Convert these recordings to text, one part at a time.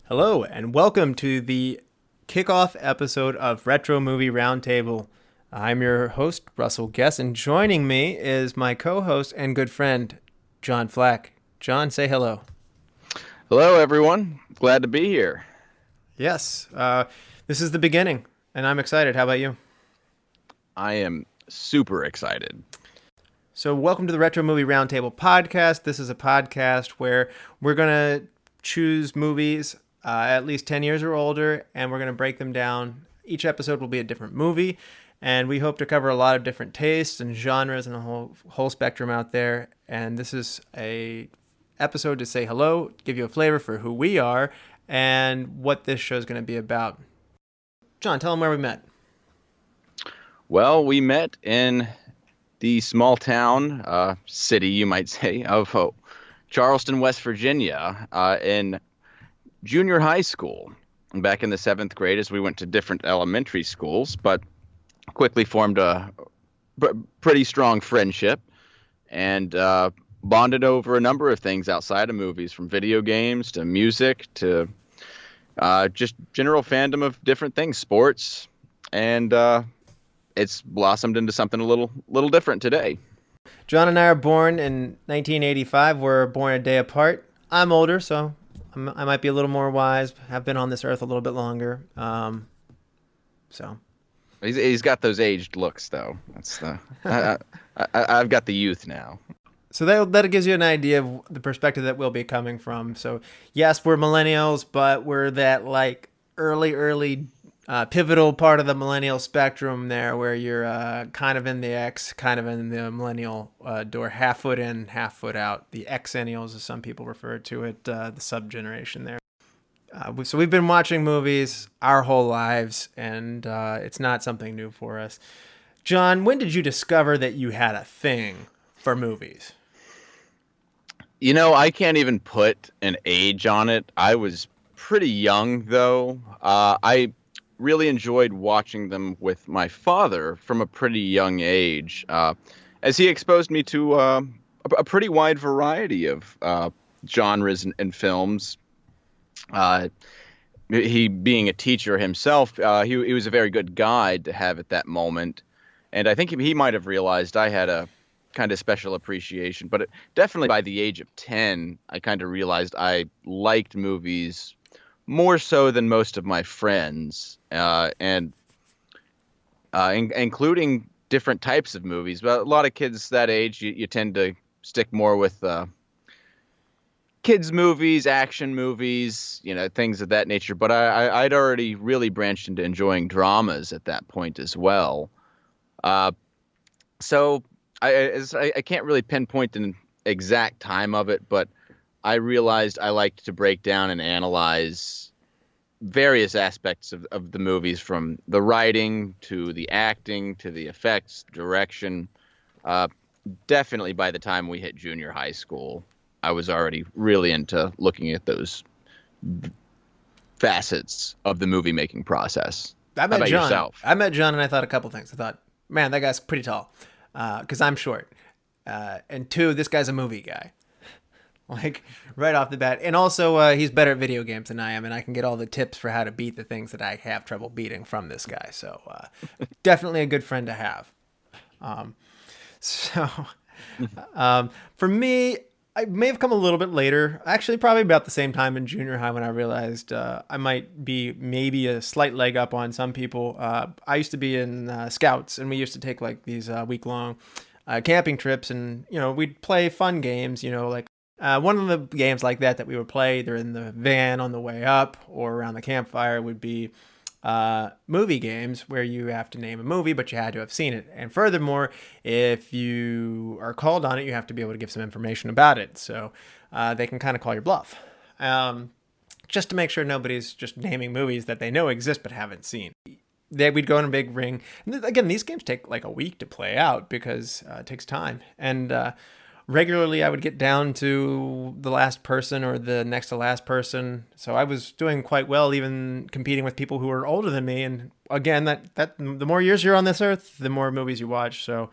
Hello, and welcome to the kickoff episode of Retro Movie Roundtable. I'm your host, Russell Guess, and joining me is my co-host and good friend, John Flack. John, say hello. Hello, everyone. Glad to be here. Yes, this is the beginning, and I'm excited. How about you? I am super excited. So, welcome to the Retro Movie Roundtable podcast. This is a podcast where we're going to choose movies at least 10 years or older, and we're going to break them down. Each episode will be a different movie, and we hope to cover a lot of different tastes and genres and the whole spectrum out there. And this is a episode to say hello, give you a flavor for who we are, and what this show is going to be about. John, tell them where we met. Well, we met in the small town, city, you might say, of Charleston, West Virginia, in junior high school. Back in the 7th grade, as we went to different elementary schools, but quickly formed a pretty strong friendship and bonded over a number of things outside of movies, from video games to music to just general fandom of different things, sports, and it's blossomed into something a little different today. John and I are born in 1985. We're born a day apart. I'm older, so I might be a little more wise. Have been on this earth a little bit longer. So He's got those aged looks, though. That's I've got the youth now. So that gives you an idea of the perspective that we'll be coming from. So yes, we're millennials, but we're that like early pivotal part of the millennial spectrum there, where you're kind of in the X, kind of in the millennial door, half foot in, half foot out. The Xennials, as some people refer to it, the sub-generation there. So we've been watching movies our whole lives, and it's not something new for us. John, when did you discover that you had a thing for movies? You know, I can't even put an age on it. I was pretty young, though. I really enjoyed watching them with my father from a pretty young age, as he exposed me to a pretty wide variety of genres and films. He being a teacher himself, he was a very good guide to have at that moment. And I think he might have realized I had a kind of special appreciation. But definitely by the age of 10, I kind of realized I liked movies more so than most of my friends, and including different types of movies. But a lot of kids that age, you tend to stick more with kids movies, action movies, things of that nature. But I'd already really branched into enjoying dramas at that point as well. So I can't really pinpoint an exact time of it, but I realized I liked to break down and analyze various aspects of the movies, from the writing to the acting to the effects, direction. Definitely by the time we hit junior high school, I was already really into looking at those facets of the movie making process. How about yourself? I met John and I thought a couple things. I thought, man, that guy's pretty tall, because I'm short. And two, this guy's a movie guy. Like, right off the bat. And also, he's better at video games than I am, and I can get all the tips for how to beat the things that I have trouble beating from this guy. So, definitely a good friend to have. For me, I may have come a little bit later. Actually, probably about the same time in junior high, when I realized I might be maybe a slight leg up on some people. I used to be in Scouts, and we used to take like these week-long camping trips, and, we'd play fun games, like one of the games like that we would play either in the van on the way up or around the campfire would be movie games, where you have to name a movie, but you had to have seen it. And furthermore, if you are called on it, you have to be able to give some information about it. So they can kind of call your bluff, just to make sure nobody's just naming movies that they know exist but haven't seen. We'd go in a big ring. And again, these games take like a week to play out because it takes time. And regularly I would get down to the last person or the next to last person. So I was doing quite well, even competing with people who were older than me. And again, that the more years you're on this earth, the more movies you watch. So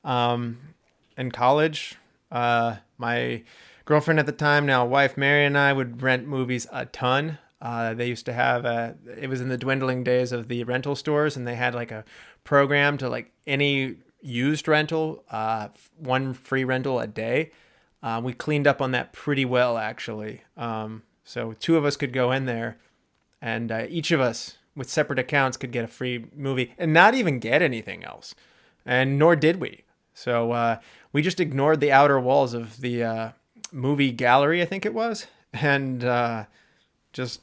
in college, my girlfriend at the time, now wife Mary, and I would rent movies a ton. They used to have it was in the dwindling days of the rental stores, and they had like a program to like any used rental, one free rental a day. We cleaned up on that pretty well, actually. So two of us could go in there, and each of us with separate accounts could get a free movie and not even get anything else, and nor did we. So we just ignored the outer walls of the movie gallery, I think it was, and just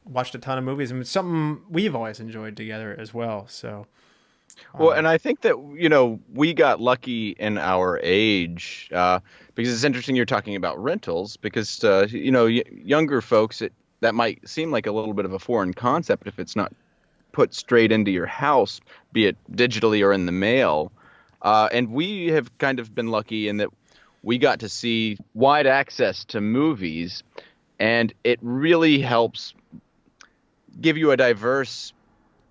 watched a ton of movies. And it's something we've always enjoyed together as well. So, Well, and I think that, we got lucky in our age, because it's interesting you're talking about rentals because, younger folks, that might seem like a little bit of a foreign concept if it's not put straight into your house, be it digitally or in the mail. And we have kind of been lucky in that we got to see wide access to movies, and it really helps give you a diverse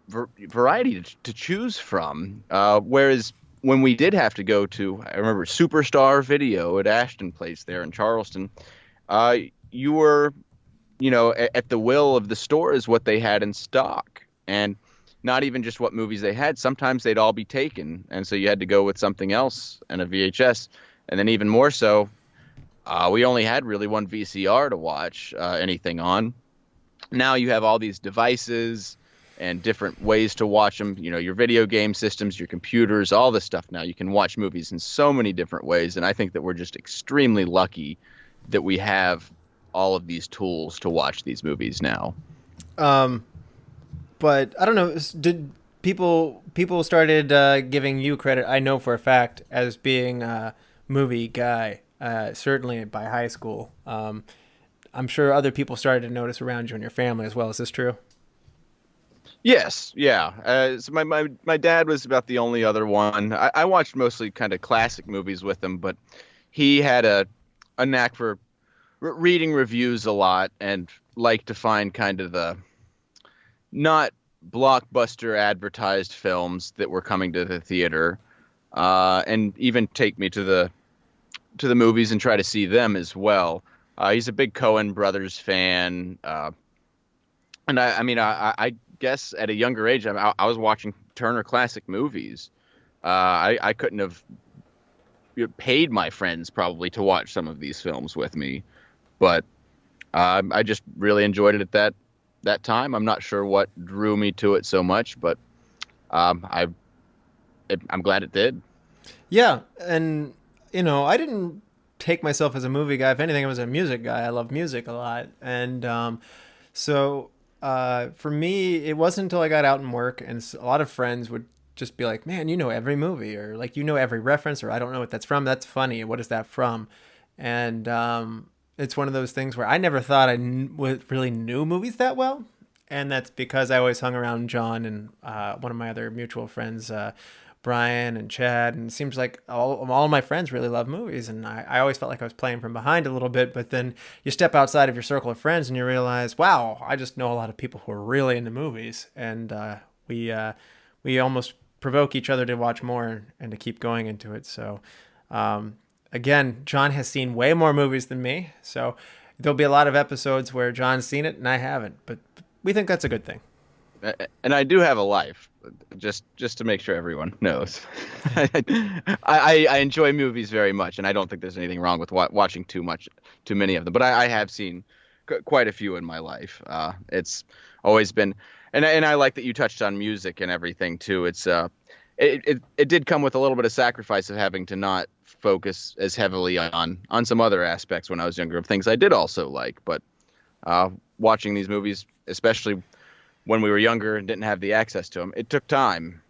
variety to choose from. Whereas when we did have to go to, I remember Superstar Video at Ashton Place there in Charleston, you were, at the will of the stores what they had in stock. And not even just what movies they had. Sometimes they'd all be taken. And so you had to go with something else and a VHS. And then even more so, we only had really one VCR to watch anything on. Now you have all these devices and different ways to watch them. Your video game systems, your computers, all this stuff now. You can watch movies in so many different ways. And I think that we're just extremely lucky that we have all of these tools to watch these movies now. But I don't know. Did people started giving you credit? I know for a fact as being a movie guy. Certainly by high school. I'm sure other people started to notice around you and your family as well. Is this true? Yes, yeah. So my dad was about the only other one. I watched mostly kind of classic movies with him, but he had a knack for reading reviews a lot and liked to find kind of the not blockbuster advertised films that were coming to the theater, and even take me to the movies and try to see them as well. He's a big Coen Brothers fan, and I guess at a younger age, I was watching Turner Classic Movies. I couldn't have paid my friends probably to watch some of these films with me, but I just really enjoyed it at that time. I'm not sure what drew me to it so much, but I'm glad it did. Yeah, and I didn't take myself as a movie guy. If anything, I was a music guy. I love music a lot, and so for me, it wasn't until I got out and work, and a lot of friends would just be like, "Man, you know every movie," or like, "You know every reference," or "I don't know what that's from. That's funny. What is that from?" And it's one of those things where I never thought I really knew movies that well, and that's because I always hung around John and one of my other mutual friends, Brian and Chad, and it seems like all of my friends really love movies, and I always felt like I was playing from behind a little bit. But then you step outside of your circle of friends and you realize, wow, I just know a lot of people who are really into movies, and we almost provoke each other to watch more and to keep going into it. So again, John has seen way more movies than me, so there'll be a lot of episodes where John's seen it and I haven't, but we think that's a good thing. And I do have a life, just to make sure everyone knows. I enjoy movies very much, and I don't think there's anything wrong with watching too many of them. But I have seen quite a few in my life. It's always been, and I like that you touched on music and everything too. It did come with a little bit of sacrifice of having to not focus as heavily on some other aspects when I was younger of things I did also like. But watching these movies, especially when we were younger and didn't have the access to them, it took time.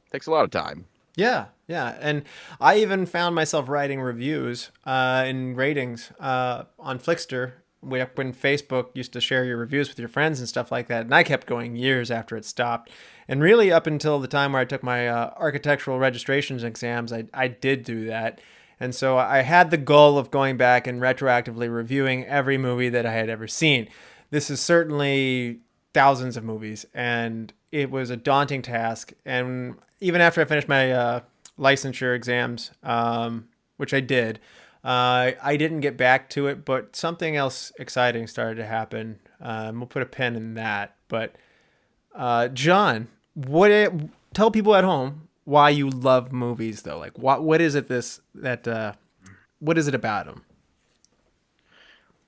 It takes a lot of time. Yeah, yeah. And I even found myself writing reviews and ratings on Flickster when Facebook used to share your reviews with your friends and stuff like that. And I kept going years after it stopped. And really up until the time where I took my architectural registrations exams, I did do that. And so I had the goal of going back and retroactively reviewing every movie that I had ever seen. This is certainly thousands of movies, and it was a daunting task. And even after I finished my licensure exams, which I did, I didn't get back to it, but something else exciting started to happen. We'll put a pin in that. But John, tell people at home why you love movies, though. Like, what is it what is it about them?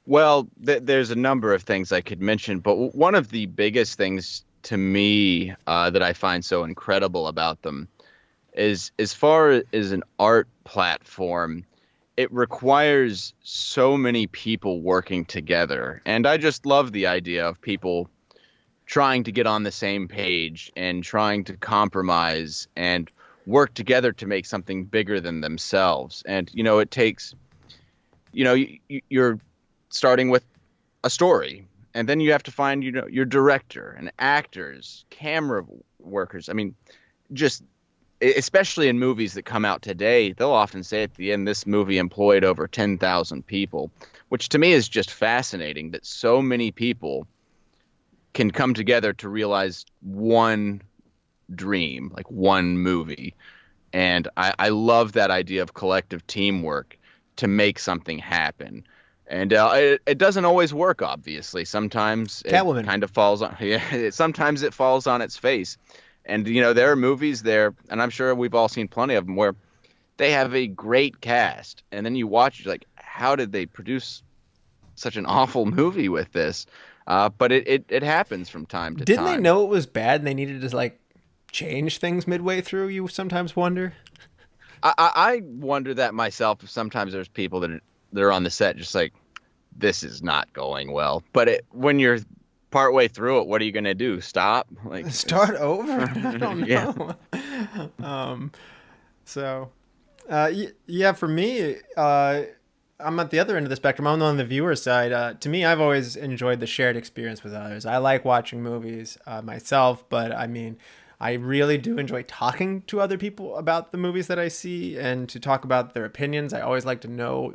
Well, there's a number of things I could mention, but one of the biggest things to me that I find so incredible about them is as far as an art platform, it requires so many people working together. And I just love the idea of people trying to get on the same page and trying to compromise and work together to make something bigger than themselves. And, it takes, you're starting with a story, and then you have to find, your director and actors, camera workers. I mean, just especially in movies that come out today, they'll often say at the end, this movie employed over 10,000 people, which to me is just fascinating that so many people can come together to realize one dream, like one movie. And I love that idea of collective teamwork to make something happen. And it doesn't always work, obviously. Sometimes it Catwoman. kind of falls on, yeah, sometimes it falls on its face. And, there are movies there, and I'm sure we've all seen plenty of them, where they have a great cast. And then you watch, you're like, how did they produce such an awful movie with this? But it happens from time to Didn't they time. know it was bad and they needed to like change things midway through? You sometimes wonder. I wonder that myself. Sometimes there's people that are on the set just like, this is not going well. But when you're partway through it, what are you going to do? Stop? Like Start over? I don't yeah. know. um, so, yeah, for me, I'm at the other end of the spectrum. I'm on the viewer side. To me, I've always enjoyed the shared experience with others. I like watching movies myself, but I mean, I really do enjoy talking to other people about the movies that I see and to talk about their opinions. I always like to know,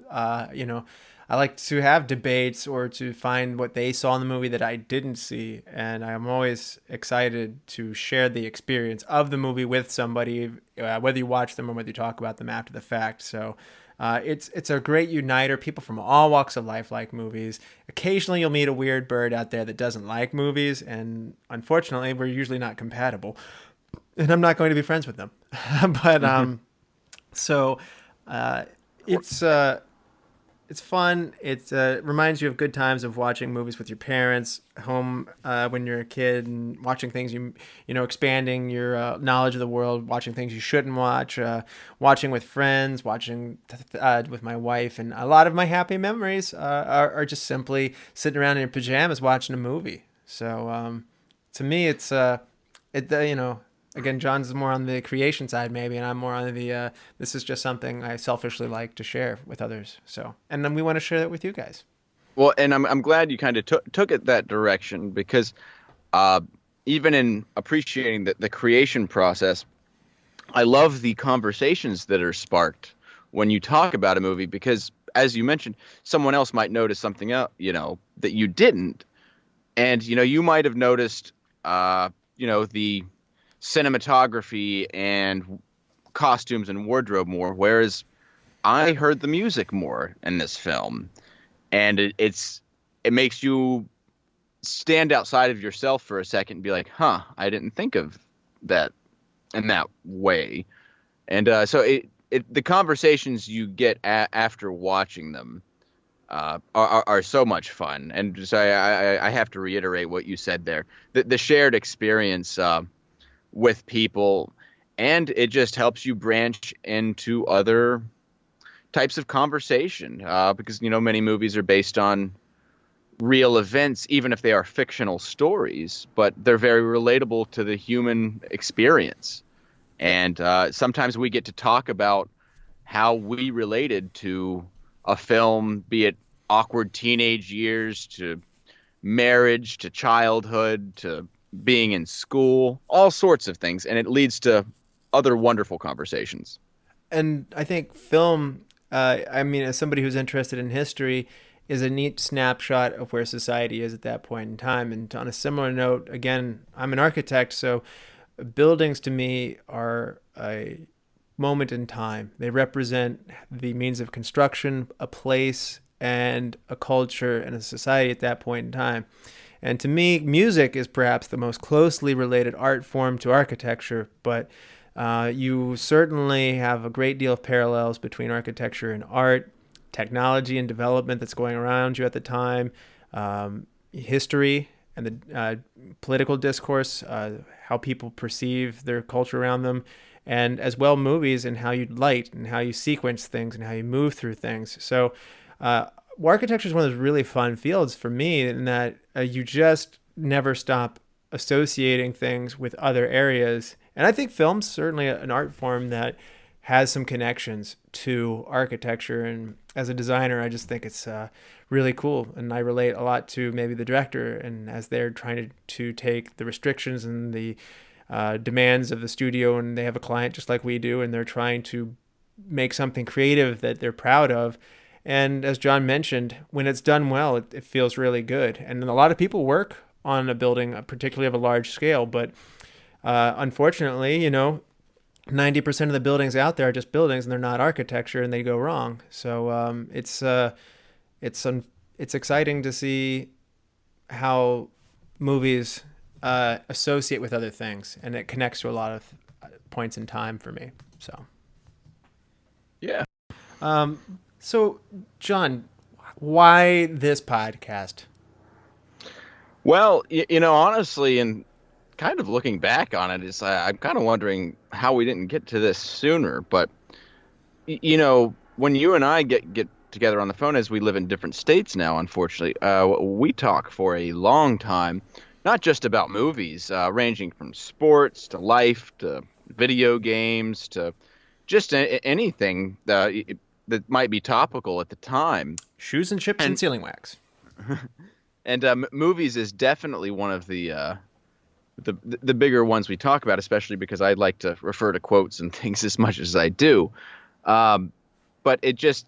I like to have debates or to find what they saw in the movie that I didn't see. And I'm always excited to share the experience of the movie with somebody, whether you watch them or whether you talk about them after the fact. So it's a great uniter. People from all walks of life like movies. Occasionally, you'll meet a weird bird out there that doesn't like movies, and unfortunately, we're usually not compatible. And I'm not going to be friends with them. But so uh, it's it's fun. It reminds you of good times of watching movies with your parents, home when you're a kid, and watching things expanding your knowledge of the world, watching things you shouldn't watch, watching with friends, watching with my wife, and a lot of my happy memories are just simply sitting around in your pajamas watching a movie. So to me, it's again, John's more on the creation side, maybe, and I'm more on the this is just something I selfishly like to share with others. So, and then we want to share that with you guys. Well, and I'm glad you kind of took it that direction because uh, even in appreciating the creation process, I love the conversations that are sparked when you talk about a movie because, as you mentioned, someone else might notice something else, that you didn't, and you might have noticed, the cinematography and costumes and wardrobe more, whereas I heard the music more in this film, and it makes you stand outside of yourself for a second and be like, huh, I didn't think of that in that way. And so the conversations you get after watching them are so much fun. And so I have to reiterate what you said there. The shared experience with people, and it just helps you branch into other types of conversation because, many movies are based on real events, even if they are fictional stories, but they're very relatable to the human experience. And sometimes we get to talk about how we related to a film, be it awkward teenage years to marriage to childhood to being in school, all sorts of things. And it leads to other wonderful conversations. And I think film, I mean, as somebody who's interested in history, is a neat snapshot of where society is at that point in time. And on a similar note, again, I'm an architect, so buildings to me are a moment in time. They represent the means of construction, a place, and a culture and a society at that point in time. And to me, music is perhaps the most closely related art form to architecture, but you certainly have a great deal of parallels between architecture and art, technology and development that's going around you at the time, history and the political discourse, how people perceive their culture around them, and as well movies and how you light and how you sequence things and how you move through things. So architecture is one of those really fun fields for me in that you just never stop associating things with other areas. And I think film's certainly an art form that has some connections to architecture. And as a designer, I just think it's really cool. And I relate a lot to maybe the director, and as they're trying to take the restrictions and the demands of the studio, and they have a client just like we do, and they're trying to make something creative that they're proud of. And as John mentioned, when it's done well, it feels really good. And a lot of people work on a building, particularly of a large scale. But unfortunately, 90% of the buildings out there are just buildings, and they're not architecture, and they go wrong. So it's exciting to see how movies associate with other things, and it connects to a lot of points in time for me. So Yeah. So, John, why this podcast? Well, honestly, and kind of looking back on it, is I'm kind of wondering how we didn't get to this sooner. But when you and I get together on the phone, as we live in different states now, unfortunately, we talk for a long time, not just about movies, ranging from sports to life to video games to just anything that might be topical at the time. Shoes and chips and sealing wax. And movies is definitely one of the bigger ones we talk about, especially because I like to refer to quotes and things as much as I do. But it just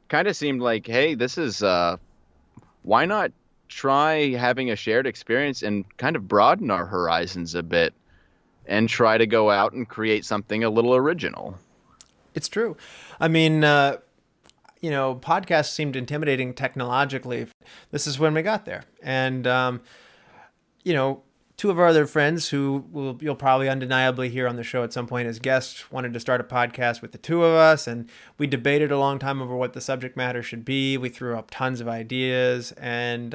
kind of seemed like, hey, this is why not try having a shared experience and kind of broaden our horizons a bit and try to go out and create something a little original. It's true. I mean, podcasts seemed intimidating technologically. This is when we got there. And, two of our other friends who you'll probably undeniably hear on the show at some point as guests wanted to start a podcast with the two of us. And we debated a long time over what the subject matter should be. We threw up tons of ideas. And,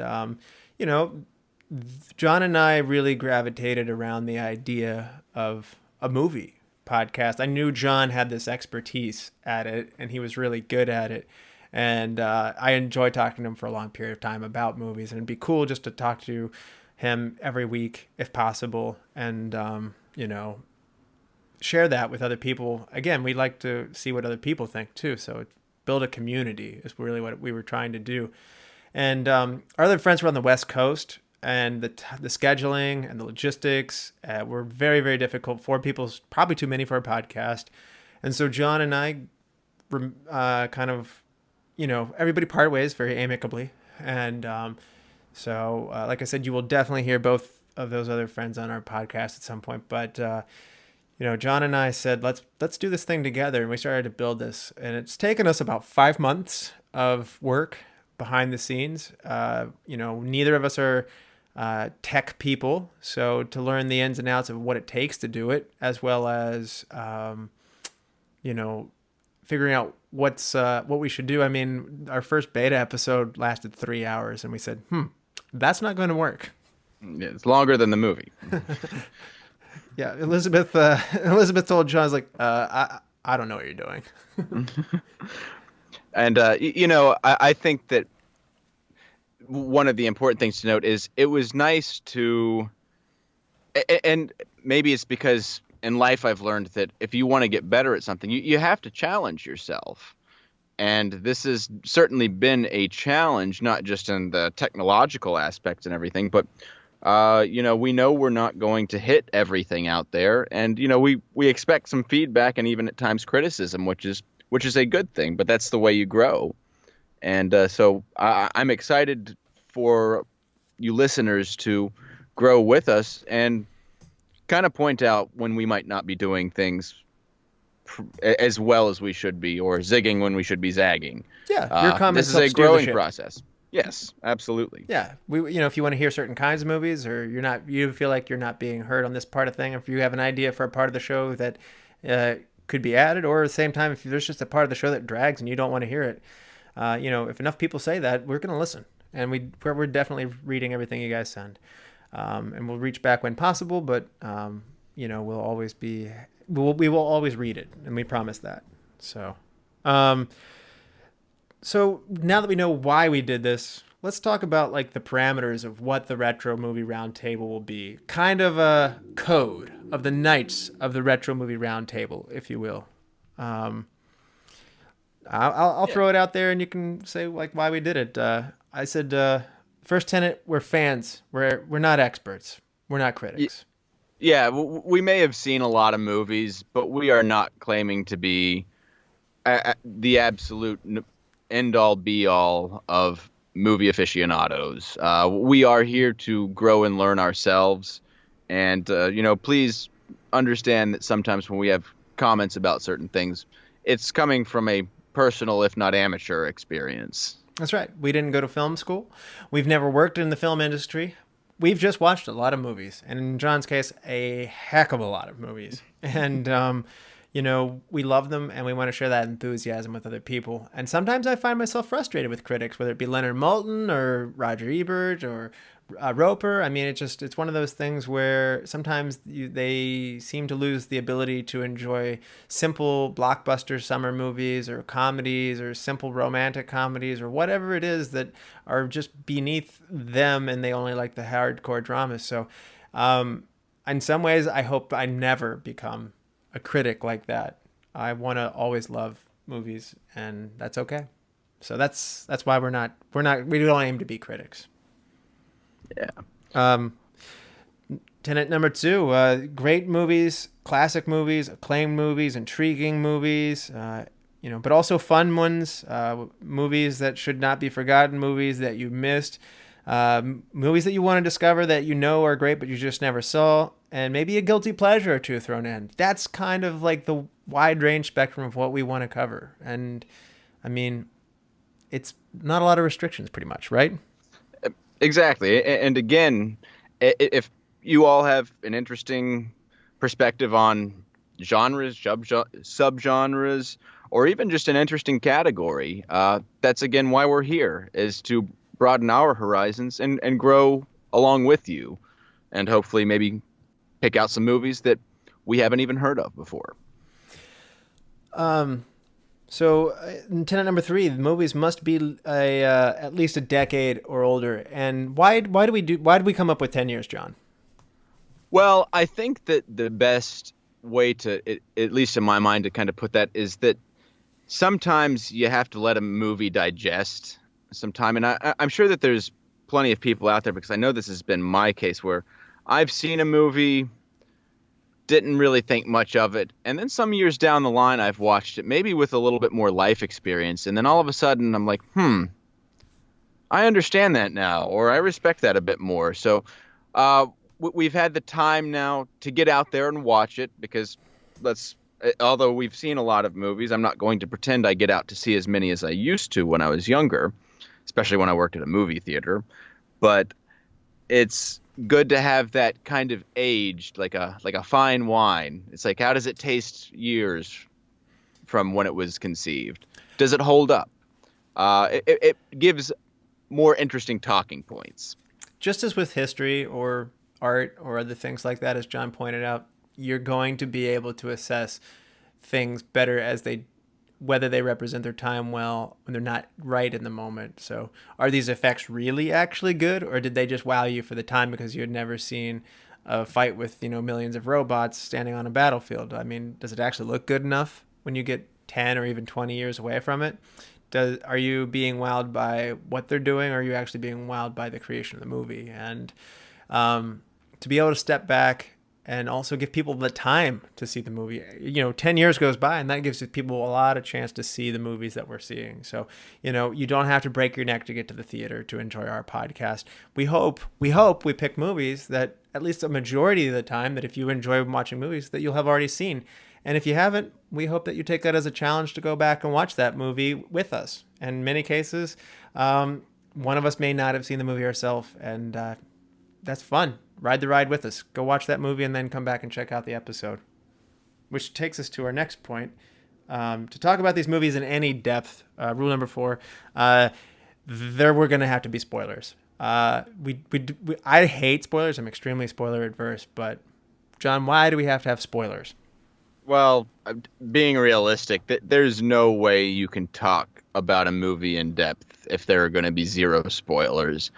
John and I really gravitated around the idea of a movie podcast. I knew John had this expertise at it, and he was really good at it. And I enjoy talking to him for a long period of time about movies, and it'd be cool just to talk to him every week if possible, and share that with other people. Again, we like to see what other people think too, so build a community is really what we were trying to do. And our other friends were on the West Coast, and the scheduling and the logistics were very, very difficult. 4 people is probably too many for a podcast. And so John and I kind of, everybody parted ways very amicably. And like I said, you will definitely hear both of those other friends on our podcast at some point. But, John and I said, let's do this thing together. And we started to build this. And it's taken us about 5 months of work behind the scenes. Neither of us are tech people, so to learn the ins and outs of what it takes to do it, as well as figuring out what we should do. I mean, our first beta episode lasted 3 hours, and we said, that's not going to work. Yeah, it's longer than the movie. Yeah, Elizabeth told John, I was like, I don't know what you're doing. And I think that one of the important things to note is it was nice to, and maybe it's because in life I've learned that if you want to get better at something, you have to challenge yourself. And this has certainly been a challenge, not just in the technological aspects and everything, but we know we're not going to hit everything out there, and we expect some feedback and even at times criticism, which is a good thing, but that's the way you grow. And so I'm excited for you listeners to grow with us and kind of point out when we might not be doing things as well as we should be, or zigging when we should be zagging. Yeah, your This comments is help a steer the growing ship. process. Yes, absolutely. Yeah, if you want to hear certain kinds of movies, or you feel like you're not being heard on this part of thing, if you have an idea for a part of the show that could be added, or at the same time, if there's just a part of the show that drags and you don't want to hear it, if enough people say that, we're gonna listen, and we're definitely reading everything you guys send, and we'll reach back when possible, but we'll always be we will always read it, and we promise that. So. So now that we know why we did this, let's talk about like the parameters of what the Retro Movie Roundtable will be. Kind of a code of the Knights of the Retro Movie Roundtable, if you will. Um, I'll throw it out there, and you can say like why we did it. I said first tenet: we're fans. We're not experts. We're not critics. Yeah, we may have seen a lot of movies, but we are not claiming to be the absolute end all be all of movie aficionados. We are here to grow and learn ourselves. And, please understand that sometimes when we have comments about certain things, it's coming from a personal, if not amateur, experience. That's right. We didn't go to film school. We've never worked in the film industry. We've just watched a lot of movies. And in John's case, a heck of a lot of movies. And, we love them, and we want to share that enthusiasm with other people. And sometimes I find myself frustrated with critics, whether it be Leonard Maltin or Roger Ebert or Roper. I mean, it's one of those things where sometimes they seem to lose the ability to enjoy simple blockbuster summer movies or comedies or simple romantic comedies or whatever it is that are just beneath them, and they only like the hardcore dramas. So in some ways, I hope I never become a critic like that. I want to always love movies, and that's okay. So that's why we don't aim to be critics. Yeah. Tenet number 2, great movies, classic movies, acclaimed movies, intriguing movies, but also fun ones, movies that should not be forgotten, movies that you missed, movies that you want to discover that are great but you just never saw, and maybe a guilty pleasure or two thrown in. That's kind of like the wide range spectrum of what we want to cover. And I mean, it's not a lot of restrictions pretty much, right? Exactly. And again, if you all have an interesting perspective on genres, subgenres, or even just an interesting category, that's again why we're here, is to broaden our horizons and grow along with you, and hopefully maybe pick out some movies that we haven't even heard of before. So tenet number 3, the movies must be at least a decade or older. And why did we come up with 10 years, John? Well, I think that the best way to, at least in my mind, to kind of put that is that sometimes you have to let a movie digest some time. And I'm sure that there's plenty of people out there, because I know this has been my case, where I've seen a movie, didn't really think much of it, and then some years down the line I've watched it, maybe with a little bit more life experience, and then all of a sudden I'm like, I understand that now, or I respect that a bit more. So we've had the time now to get out there and watch it, because although we've seen a lot of movies, I'm not going to pretend I get out to see as many as I used to when I was younger, especially when I worked at a movie theater. But it's good to have that kind of aged, like a fine wine. It's like, how does it taste years from when it was conceived? Does it hold up? It gives more interesting talking points. Just as with history or art or other things like that, as John pointed out, you're going to be able to assess things better whether they represent their time well when they're not right in the moment. So are these effects really actually good, or did they just wow you for the time because you had never seen a fight with millions of robots standing on a battlefield? I mean, does it actually look good enough when you get 10 or even 20 years away from it? Are you being wowed by what they're doing, or are you actually being wowed by the creation of the movie? And to be able to step back and also give people the time to see the movie. 10 years goes by, and that gives people a lot of chance to see the movies that we're seeing. So, you don't have to break your neck to get to the theater to enjoy our podcast. We hope we pick movies that, at least a majority of the time, that if you enjoy watching movies, that you'll have already seen. And if you haven't, we hope that you take that as a challenge to go back and watch that movie with us. And in many cases, one of us may not have seen the movie ourselves, and that's fun. Ride the ride with us. Go watch that movie and then come back and check out the episode. Which takes us to our next point. To talk about these movies in any depth, rule number 4, there were going to have to be spoilers. I hate spoilers. I'm extremely spoiler adverse. But, John, why do we have to have spoilers? Well, being realistic, there's no way you can talk about a movie in depth if there are going to be zero spoilers.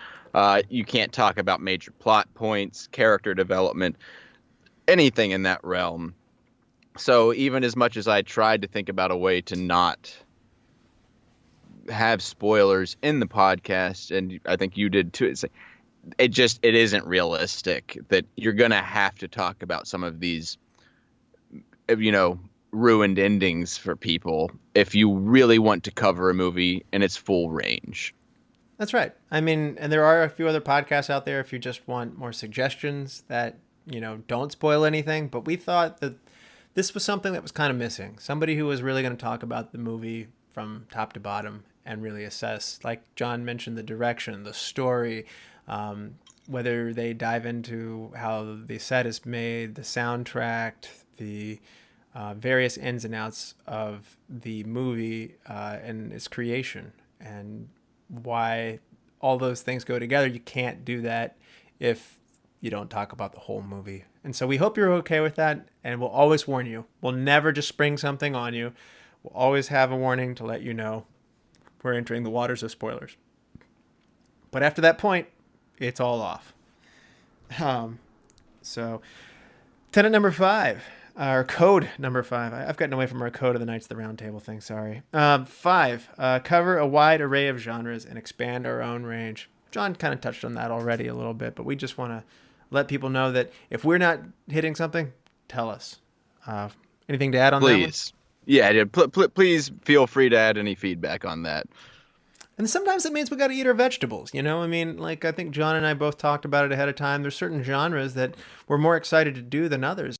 You can't talk about major plot points, character development, anything in that realm. So even as much as I tried to think about a way to not have spoilers in the podcast, and I think you did too, it isn't realistic that you're going to have to talk about some of these, ruined endings for people if you really want to cover a movie in its full range. That's right. I mean, and there are a few other podcasts out there if you just want more suggestions that, don't spoil anything. But we thought that this was something that was kind of missing. Somebody who was really going to talk about the movie from top to bottom and really assess, like John mentioned, the direction, the story, whether they dive into how the set is made, the soundtrack, the various ins and outs of the movie and its creation, and why all those things go together. You can't do that if you don't talk about the whole movie. And so we hope you're okay with that, and we'll always warn you. We'll never just spring something on you. We'll always have a warning to let you know we're entering the waters of spoilers. But after that point, it's all off. So tenet number 5. Our code number 5. I've gotten away from our code of the Knights of the Round Table thing, sorry. 5. Cover a wide array of genres and expand our own range. John kind of touched on that already a little bit, but we just want to let people know that if we're not hitting something, tell us. Anything to add on that one? Please. Yeah, please feel free to add any feedback on that. And sometimes it means we got to eat our vegetables, I mean, like I think John and I both talked about it ahead of time. There's certain genres that we're more excited to do than others.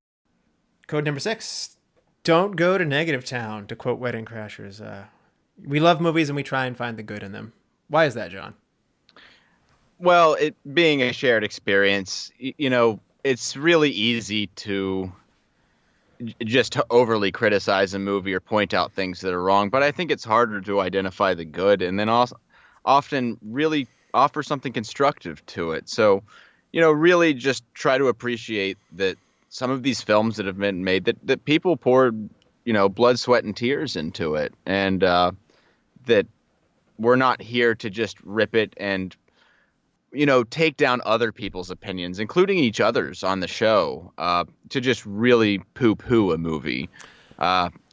Code number 6, don't go to Negative Town, to quote Wedding Crashers. We love movies and we try and find the good in them. Why is that, John? Well, it being a shared experience, it's really easy to just overly criticize a movie or point out things that are wrong. But I think it's harder to identify the good and then also often really offer something constructive to it. So, really just try to appreciate that some of these films that have been made, that people poured, blood, sweat, and tears into it. And that we're not here to just rip it and, take down other people's opinions, including each other's on the show, to just really poo-poo a movie.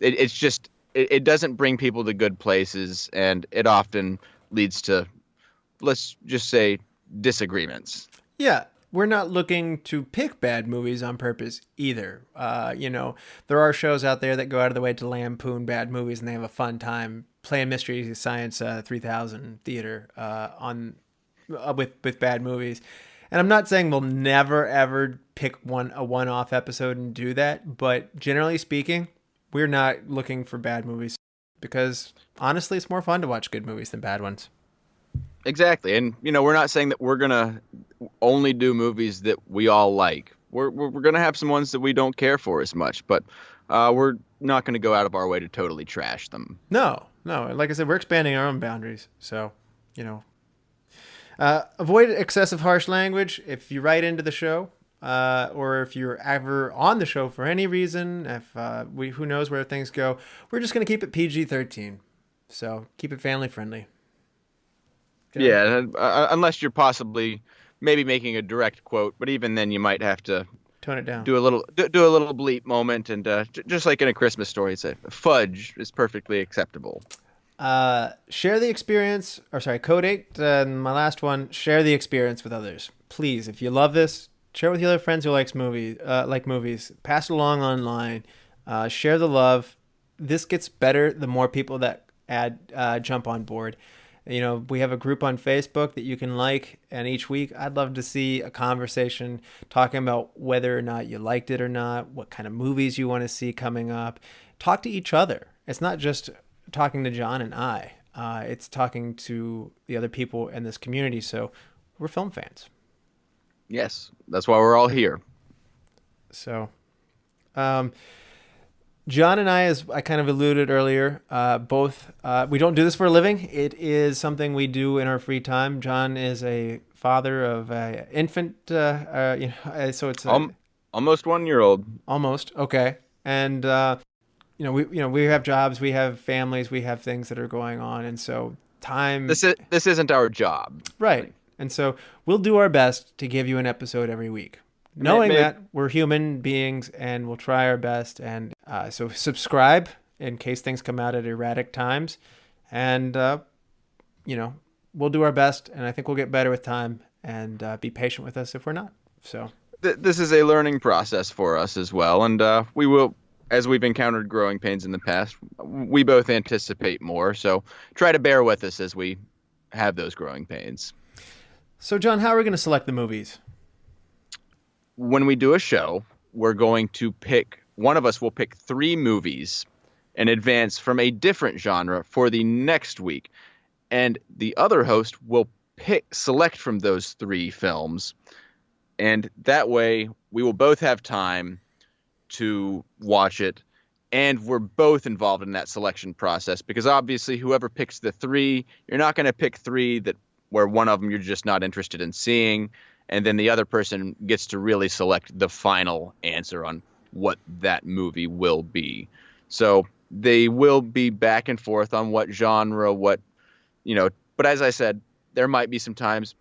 It doesn't bring people to good places, and it often leads to, let's just say, disagreements. Yeah. We're not looking to pick bad movies on purpose either. There are shows out there that go out of the way to lampoon bad movies, and they have a fun time playing Mystery Science 3000 theater with bad movies. And I'm not saying we'll never ever pick a one-off episode and do that, but generally speaking, we're not looking for bad movies because honestly, it's more fun to watch good movies than bad ones. Exactly. And, we're not saying that we're going to only do movies that we all like. We're going to have some ones that we don't care for as much, but we're not going to go out of our way to totally trash them. No. Like I said, we're expanding our own boundaries. So, avoid excessive harsh language. If you write into the show, or if you're ever on the show for any reason, who knows where things go, we're just going to keep it PG-13. So keep it family friendly. Okay. Yeah, unless you're possibly maybe making a direct quote, but even then you might have to tone it down. Do a little bleep moment, and just like in A Christmas Story, say fudge is perfectly acceptable. Share the experience, code 8, my last one, share the experience with others. Please, if you love this, Share it with your other friends who like movies. Pass it along online. Share the love. This gets better the more people that jump on board. We have a group on Facebook that you can like, and each week I'd love to see a conversation talking about whether or not you liked it or not, what kind of movies you want to see coming up. Talk to each other. It's not just talking to John and I. It's talking to the other people in this community. So we're film fans. Yes, that's why we're all here. So, John and I, as I kind of alluded earlier, both we don't do this for a living. It is something we do in our free time. John is a father of an infant, so it's Almost 1 year old. almost okay. And we have jobs, we have families, we have things that are going on, and so time. This isn't our job. Right. And so we'll do our best to give you an episode every week, knowing that we're human beings and we'll try our best. And so subscribe in case things come out at erratic times. And, we'll do our best. And I think we'll get better with time, and be patient with us if we're not. So This is a learning process for us as well. And we will, as we've encountered growing pains in the past, we both anticipate more. So try to bear with us as we have those growing pains. So, John, how are we going to select the movies? When we do a show, we're going to one of us will pick 3 movies in advance from a different genre for the next week. And the other host will select from those 3 films. And that way we will both have time to watch it. And we're both involved in that selection process, because obviously whoever picks the 3, you're not going to pick 3 where one of them you're just not interested in seeing, and then the other person gets to really select the final answer on what that movie will be. So they will be back and forth on what genre, but as I said, there might be some times.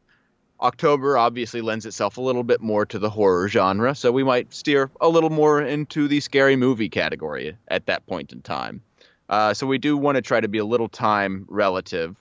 October obviously lends itself a little bit more to the horror genre, so we might steer a little more into the scary movie category at that point in time. So we do want to try to be a little time relative,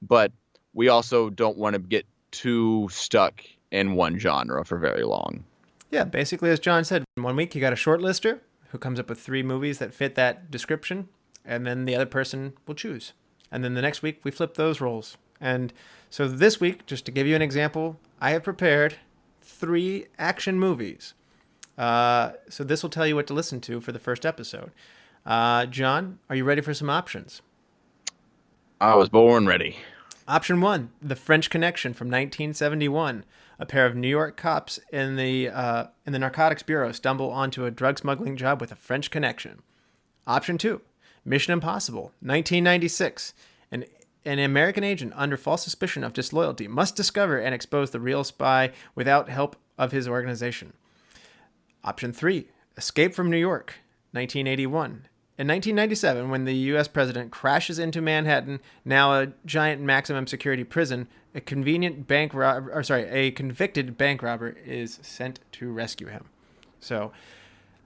but we also don't want to get too stuck in one genre for very long. Yeah, basically, as John said, 1 week you got a shortlister who comes up with 3 movies that fit that description, and then the other person will choose. And then the next week we flip those roles. And so this week, just to give you an example, I have prepared 3 action movies. So this will tell you what to listen to for the first episode. John, are you ready for some options? I was born ready. Option 1, The French Connection from 1971. A pair of New York cops in the Narcotics Bureau stumble onto a drug smuggling job with a French connection. Option 2, Mission Impossible, 1996. An American agent under false suspicion of disloyalty must discover and expose the real spy without help of his organization. Option 3, Escape from New York, 1981. In 1997, when the U.S. president crashes into Manhattan, now a giant maximum security prison, a convenient a convicted bank robber is sent to rescue him. So,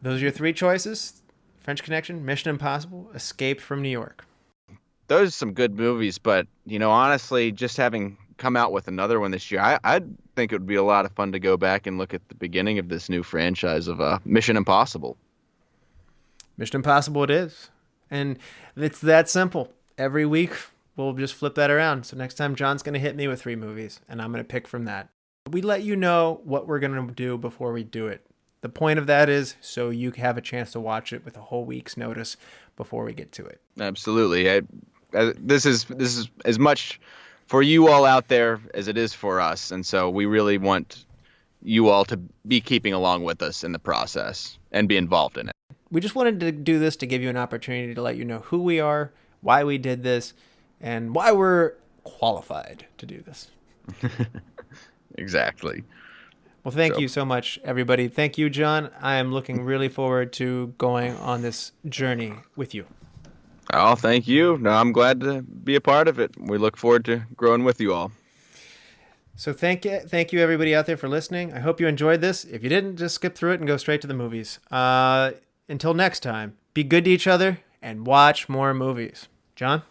those are your 3 choices: French Connection, Mission Impossible, Escape from New York. Those are some good movies, but honestly, just having come out with another one this year, I think it would be a lot of fun to go back and look at the beginning of this new franchise of Mission Impossible. Mission Impossible it is. And it's that simple. Every week, we'll just flip that around. So next time, John's going to hit me with 3 movies, and I'm going to pick from that. We let you know what we're going to do before we do it. The point of that is so you have a chance to watch it with a whole week's notice before we get to it. Absolutely. This is as much for you all out there as it is for us. And so we really want you all to be keeping along with us in the process and be involved in it. We just wanted to do this to give you an opportunity to let you know who we are, why we did this, and why we're qualified to do this. Exactly. Well, thank you so much, everybody. Thank you, John. I am looking really forward to going on this journey with you. Oh, thank you. No, I'm glad to be a part of it. We look forward to growing with you all. So thank you, everybody out there for listening. I hope you enjoyed this. If you didn't, just skip through it and go straight to the movies. Until next time, be good to each other and watch more movies. John?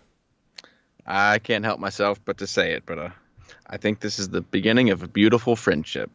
I can't help myself but to say it, but I think this is the beginning of a beautiful friendship.